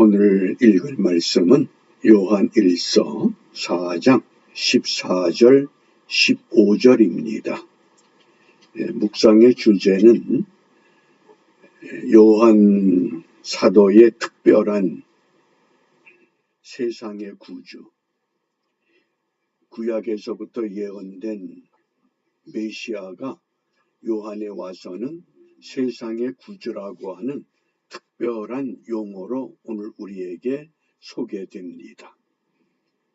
오늘 읽을 말씀은 요한 1서 4장 14절 15절입니다. 묵상의 주제는 요한 사도의 특별한 세상의 구주, 구약에서부터 예언된 메시아가 요한에 와서는 세상의 구주라고 하는 특별한 용어로 오늘 우리에게 소개됩니다.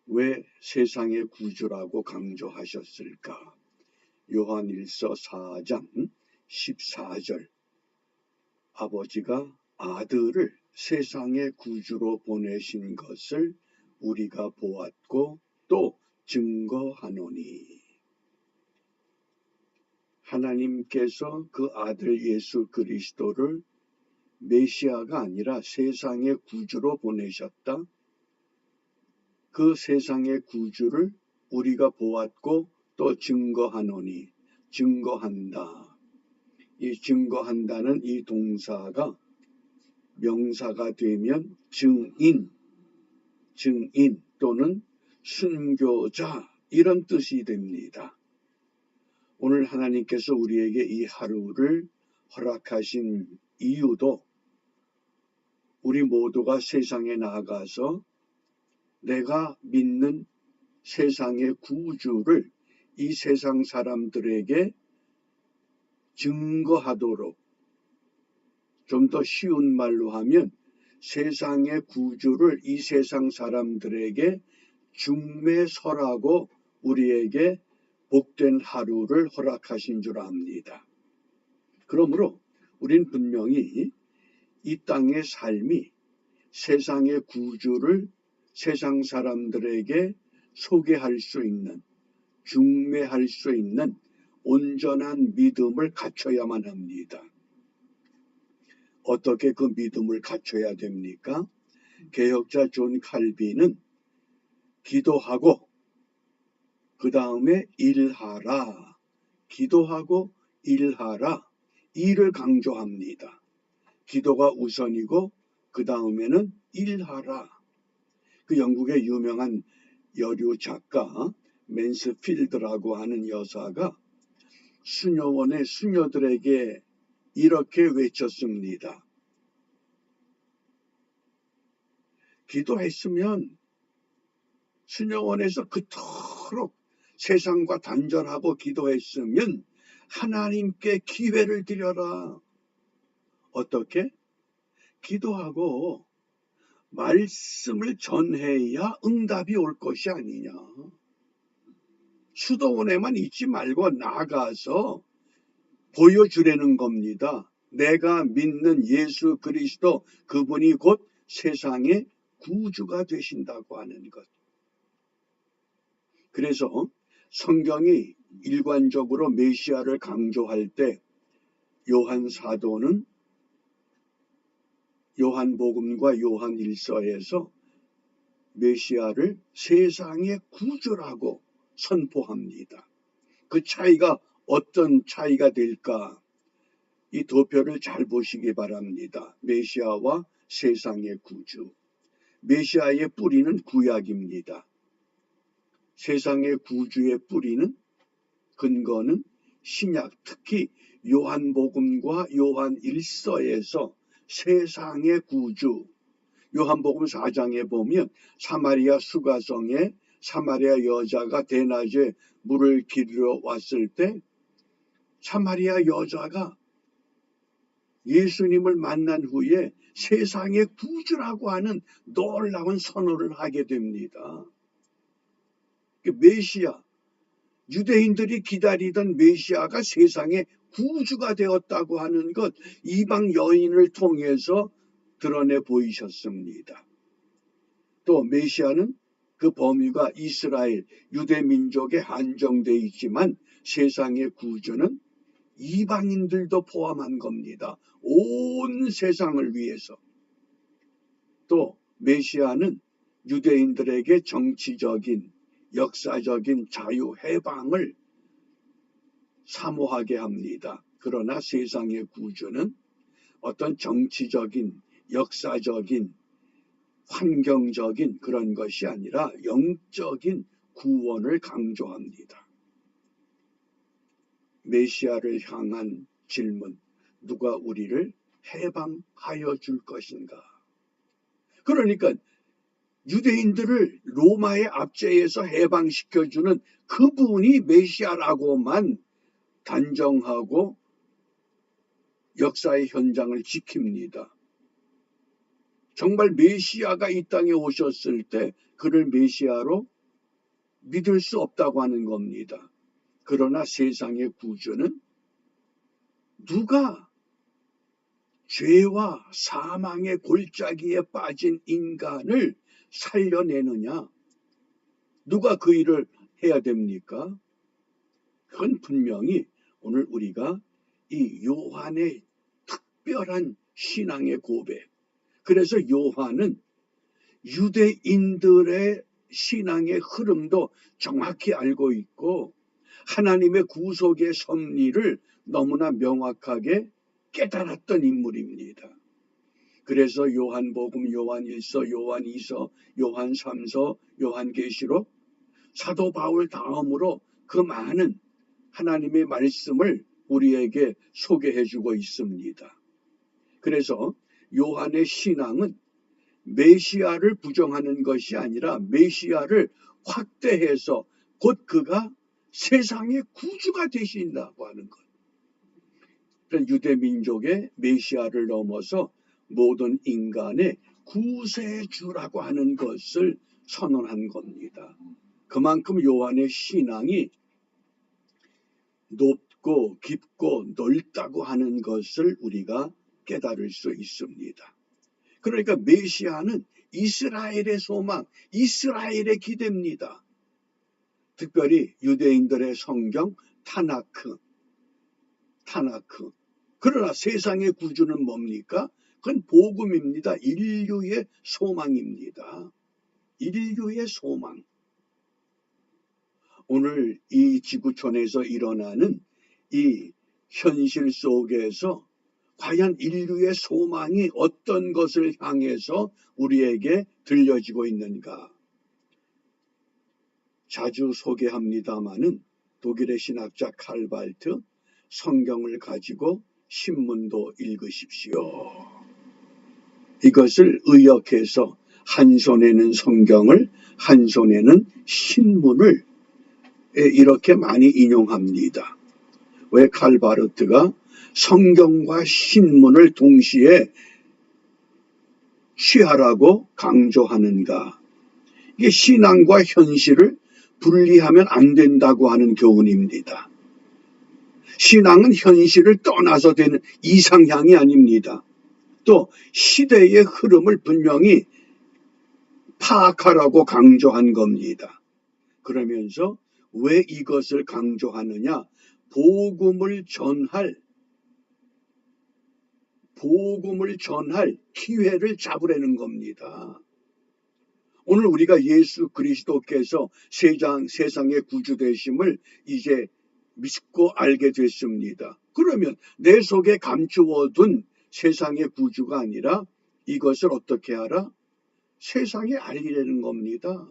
왜 세상의 구주라고 강조하셨을까? 요한 1서 4장 14절 아버지가 아들을 세상의 구주로 보내신 것을 우리가 보았고 또 증거하노니. 하나님께서 그 아들 예수 그리스도를 메시아가 아니라 세상의 구주로 보내셨다. 그 세상의 구주를 우리가 보았고 또 증거하노니. 증거한다. 이 증거한다는 이 동사가 명사가 되면 증인 또는 순교자 이런 뜻이 됩니다. 오늘 하나님께서 우리에게 이 하루를 허락하신 이유도 우리 모두가 세상에 나가서 내가 믿는 세상의 구주를 이 세상 사람들에게 증거하도록, 좀 더 쉬운 말로 하면 세상의 구주를 이 세상 사람들에게 중매설하고 우리에게 복된 하루를 허락하신 줄 압니다. 그러므로 우린 분명히 이 땅의 삶이 세상의 구주를 세상 사람들에게 소개할 수 있는, 중매할 수 있는 온전한 믿음을 갖춰야만 합니다. 어떻게 그 믿음을 갖춰야 됩니까? 개혁자 존 칼빈은 기도하고 그 다음에 일하라, 기도하고 일하라, 일을 강조합니다. 기도가 우선이고 그 다음에는 일하라. 그 영국의 유명한 여류 작가 맨스필드라고 하는 여사가 수녀원의 수녀들에게 이렇게 외쳤습니다. 기도했으면 수녀원에서 그토록 세상과 단절하고 기도했으면 하나님께 기회를 드려라. 어떻게? 기도하고 말씀을 전해야 응답이 올 것이 아니냐. 수도원에만 있지 말고 나가서 보여주려는 겁니다. 내가 믿는 예수 그리스도, 그분이 곧 세상의 구주가 되신다고 하는 것. 그래서 성경이 일관적으로 메시아를 강조할 때 요한 사도는 요한복음과 요한 1서에서 메시아를 세상의 구주라고 선포합니다. 그 차이가 어떤 차이가 될까? 이 도표를 잘 보시기 바랍니다. 메시아와 세상의 구주. 메시아의 뿌리는 구약입니다. 세상의 구주의 뿌리는, 근거는 신약, 특히 요한복음과 요한 1서에서 세상의 구주, 요한복음 4장에 보면 사마리아 수가성에 사마리아 여자가 대낮에 물을 기르러 왔을 때 사마리아 여자가 예수님을 만난 후에 세상의 구주라고 하는 놀라운 선언을 하게 됩니다. 메시아, 유대인들이 기다리던 메시아가 세상의 구주가 되었다고 하는 것, 이방 여인을 통해서 드러내 보이셨습니다. 또 메시아는 그 범위가 이스라엘, 유대 민족에 한정되어 있지만 세상의 구주는 이방인들도 포함한 겁니다. 온 세상을 위해서. 또 메시아는 유대인들에게 정치적인, 역사적인 자유, 해방을 사모하게 합니다. 그러나 세상의 구주는 어떤 정치적인, 역사적인 환경적인 그런 것이 아니라 영적인 구원을 강조합니다. 메시아를 향한 질문, 누가 우리를 해방하여 줄 것인가? 그러니까 유대인들을 로마의 압제에서 해방시켜주는 그분이 메시아라고만 단정하고 역사의 현장을 지킵니다. 정말 메시아가 이 땅에 오셨을 때 그를 메시아로 믿을 수 없다고 하는 겁니다. 그러나 세상의 구주는 누가 죄와 사망의 골짜기에 빠진 인간을 살려내느냐? 누가 그 일을 해야 됩니까? 그건 분명히 오늘 우리가 이 요한의 특별한 신앙의 고백, 그래서 요한은 유대인들의 신앙의 흐름도 정확히 알고 있고 하나님의 구속의 섭리를 너무나 명확하게 깨달았던 인물입니다. 그래서 요한복음, 요한일서, 요한이서, 요한삼서, 요한계시록, 사도 바울 다음으로 그 많은 하나님의 말씀을 우리에게 소개해주고 있습니다. 그래서 요한의 신앙은 메시아를 부정하는 것이 아니라 메시아를 확대해서 곧 그가 세상의 구주가 되신다고 하는 것. 유대 민족의 메시아를 넘어서 모든 인간의 구세주라고 하는 것을 선언한 겁니다. 그만큼 요한의 신앙이 높고 깊고 넓다고 하는 것을 우리가 깨달을 수 있습니다. 그러니까 메시아는 이스라엘의 소망, 이스라엘의 기대입니다. 특별히 유대인들의 성경 타나크. 그러나 세상의 구주는 뭡니까? 그건 복음입니다. 인류의 소망입니다. 인류의 소망. 오늘 이 지구촌에서 일어나는 이 현실 속에서 과연 인류의 소망이 어떤 것을 향해서 우리에게 들려지고 있는가? 자주 소개합니다마는 독일의 신학자 칼발트, 성경을 가지고 신문도 읽으십시오. 이것을 의역해서 한 손에는 성경을, 한 손에는 신문을 이렇게 많이 인용합니다. 왜 칼바르트가 성경과 신문을 동시에 취하라고 강조하는가? 이게 신앙과 현실을 분리하면 안 된다고 하는 교훈입니다. 신앙은 현실을 떠나서 되는 이상향이 아닙니다. 또 시대의 흐름을 분명히 파악하라고 강조한 겁니다. 그러면서 왜 이것을 강조하느냐? 복음을 전할 기회를 잡으려는 겁니다. 오늘 우리가 예수 그리스도께서 세상의 구주 되심을 이제 믿고 알게 됐습니다. 그러면 내 속에 감추어둔 세상의 구주가 아니라 이것을 어떻게 하라? 세상에 알리려는 겁니다.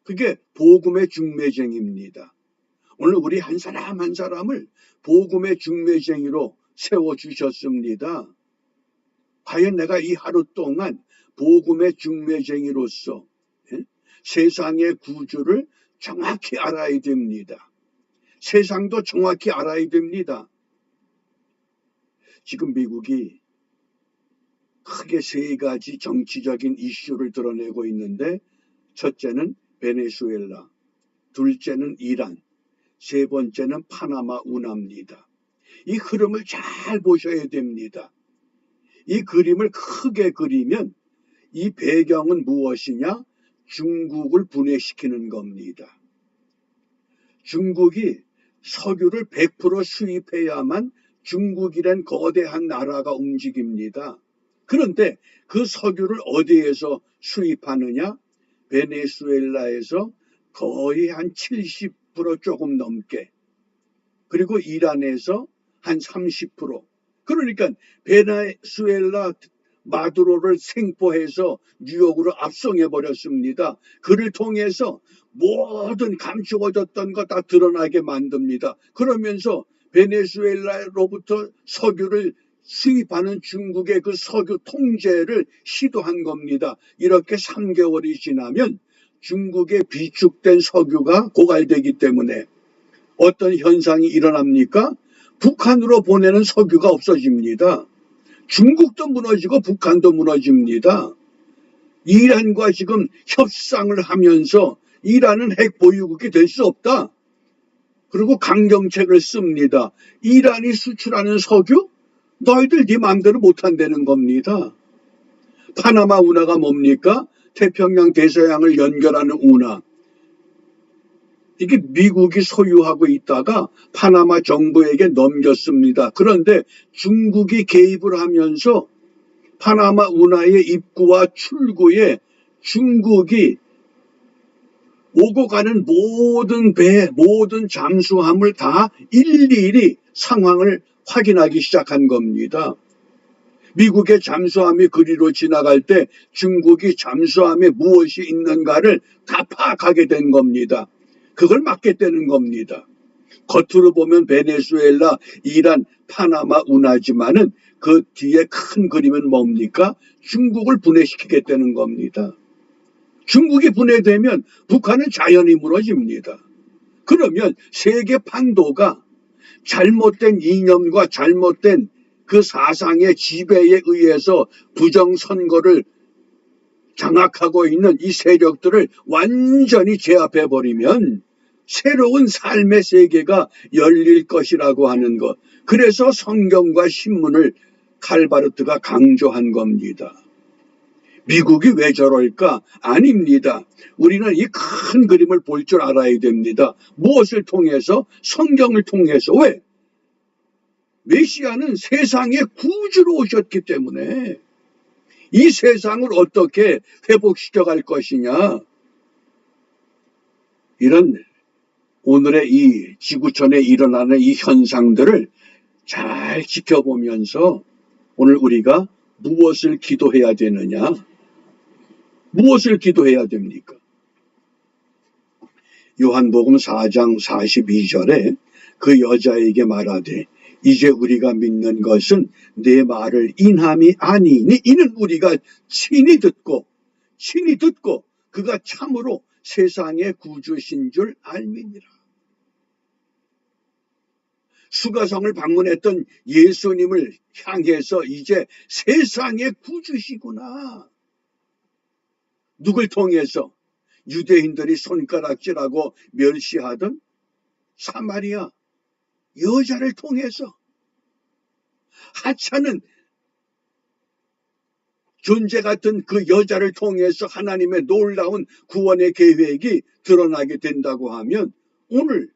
그게 복음의 중매쟁입니다. 오늘 우리 한 사람 한 사람을 복음의 중매쟁이로 세워주셨습니다. 과연 내가 이 하루 동안 복음의 중매쟁이로서 세상의 구주를 정확히 알아야 됩니다. 세상도 정확히 알아야 됩니다. 지금 미국이 크게 세 가지 정치적인 이슈를 드러내고 있는데 첫째는 베네수엘라, 둘째는 이란, 세 번째는 파나마 운하입니다. 이 흐름을 잘 보셔야 됩니다. 이 그림을 크게 그리면 이 배경은 무엇이냐? 중국을 분해시키는 겁니다. 중국이 석유를 100% 수입해야만 중국이란 거대한 나라가 움직입니다. 그런데 그 석유를 어디에서 수입하느냐? 베네수엘라에서 거의 한 70% 조금 넘게, 그리고 이란에서 한 30%. 그러니까 베네수엘라 마두로를 생포해서 뉴욕으로 압송해버렸습니다. 그를 통해서 모든 감추어졌던 것 다 드러나게 만듭니다. 그러면서 베네수엘라로부터 석유를 수입하는 중국의 그 석유 통제를 시도한 겁니다. 이렇게 3개월이 지나면 중국의 비축된 석유가 고갈되기 때문에 어떤 현상이 일어납니까? 북한으로 보내는 석유가 없어집니다. 중국도 무너지고 북한도 무너집니다. 이란과 지금 협상을 하면서 이란은 핵 보유국이 될 수 없다. 그리고 강경책을 씁니다. 이란이 수출하는 석유? 너희들 네 마음대로 못한다는 겁니다. 파나마 운하가 뭡니까? 태평양 대서양을 연결하는 운하. 이게 미국이 소유하고 있다가 파나마 정부에게 넘겼습니다. 그런데 중국이 개입을 하면서 파나마 운하의 입구와 출구에 중국이 오고 가는 모든 배, 모든 잠수함을 다 일일이 상황을 확인하기 시작한 겁니다. 미국의 잠수함이 그리로 지나갈 때 중국이 잠수함에 무엇이 있는가를 다 파악하게 된 겁니다. 그걸 막겠다는 겁니다. 겉으로 보면 베네수엘라, 이란, 파나마 운하지만은 그 뒤에 큰 그림은 뭡니까? 중국을 분해시키겠다는 겁니다. 중국이 분해되면 북한은 자연히 무너집니다. 그러면 세계 판도가 잘못된 이념과 잘못된 그 사상의 지배에 의해서 부정선거를 장악하고 있는 이 세력들을 완전히 제압해버리면 새로운 삶의 세계가 열릴 것이라고 하는 것. 그래서 성경과 신문을 칼바르트가 강조한 겁니다. 미국이 왜 저럴까? 아닙니다. 우리는 이 큰 그림을 볼 줄 알아야 됩니다. 무엇을 통해서? 성경을 통해서. 왜? 메시아는 세상의 구주로 오셨기 때문에 이 세상을 어떻게 회복시켜갈 것이냐. 이런 오늘의 이 지구촌에 일어나는 이 현상들을 잘 지켜보면서 오늘 우리가 무엇을 기도해야 되느냐? 무엇을 기도해야 됩니까? 요한복음 4장 42절에 그 여자에게 말하되 이제 우리가 믿는 것은 내 말을 인함이 아니니 이는 우리가 친히 듣고 그가 참으로 세상의 구주신 줄 알미니라. 수가성을 방문했던 예수님을 향해서 이제 세상의 구주시구나. 누굴 통해서? 유대인들이 손가락질하고 멸시하던 사마리아 여자를 통해서. 하찮은 존재 같은 그 여자를 통해서 하나님의 놀라운 구원의 계획이 드러나게 된다고 하면 오늘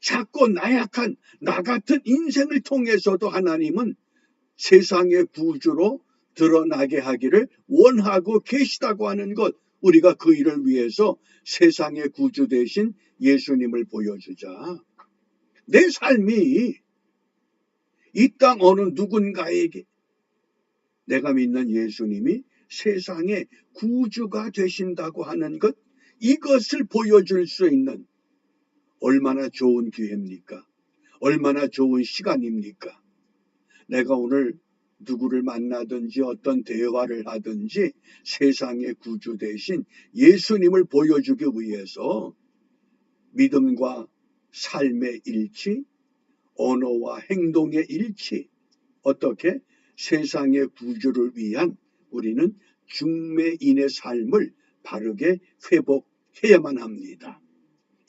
작고 나약한 나 같은 인생을 통해서도 하나님은 세상의 구주로 드러나게 하기를 원하고 계시다고 하는 것, 우리가 그 일을 위해서 세상의 구주 대신 예수님을 보여주자. 내 삶이 이 땅 어느 누군가에게 내가 믿는 예수님이 세상의 구주가 되신다고 하는 것, 이것을 보여줄 수 있는 얼마나 좋은 기회입니까? 얼마나 좋은 시간입니까? 내가 오늘 누구를 만나든지 어떤 대화를 하든지 세상의 구주 대신 예수님을 보여주기 위해서 믿음과 삶의 일치, 언어와 행동의 일치, 어떻게 세상의 구주를 위한 우리는 중매인의 삶을 바르게 회복해야만 합니다.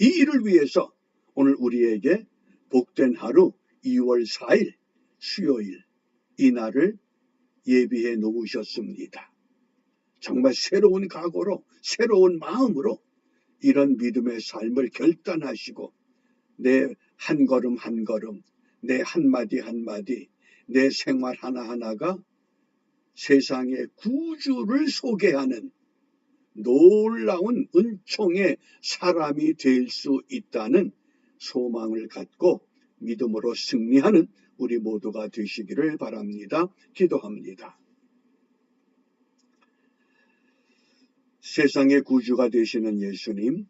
이 일을 위해서 오늘 우리에게 복된 하루 2월 4일 수요일 이 날을 예비해 놓으셨습니다. 정말 새로운 각오로 새로운 마음으로 이런 믿음의 삶을 결단하시고 내 한 걸음 한 걸음, 내 한마디 한마디, 내 생활 하나하나가 세상의 구주를 소개하는 놀라운 은총의 사람이 될 수 있다는 소망을 갖고 믿음으로 승리하는 우리 모두가 되시기를 바랍니다. 기도합니다. 세상의 구주가 되시는 예수님,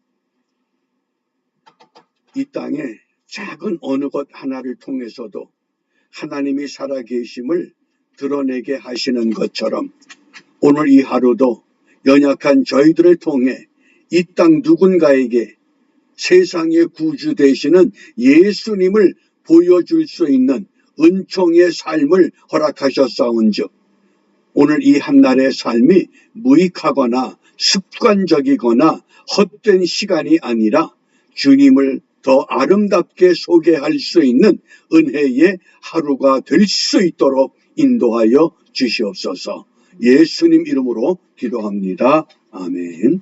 이 땅에 작은 어느 것 하나를 통해서도 하나님이 살아계심을 드러내게 하시는 것처럼 오늘 이 하루도 연약한 저희들을 통해 이 땅 누군가에게 세상의 구주 되시는 예수님을 보여줄 수 있는 은총의 삶을 허락하셨사온즉 오늘 이 한날의 삶이 무익하거나 습관적이거나 헛된 시간이 아니라 주님을 더 아름답게 소개할 수 있는 은혜의 하루가 될 수 있도록 인도하여 주시옵소서. 예수님 이름으로 기도합니다. 아멘.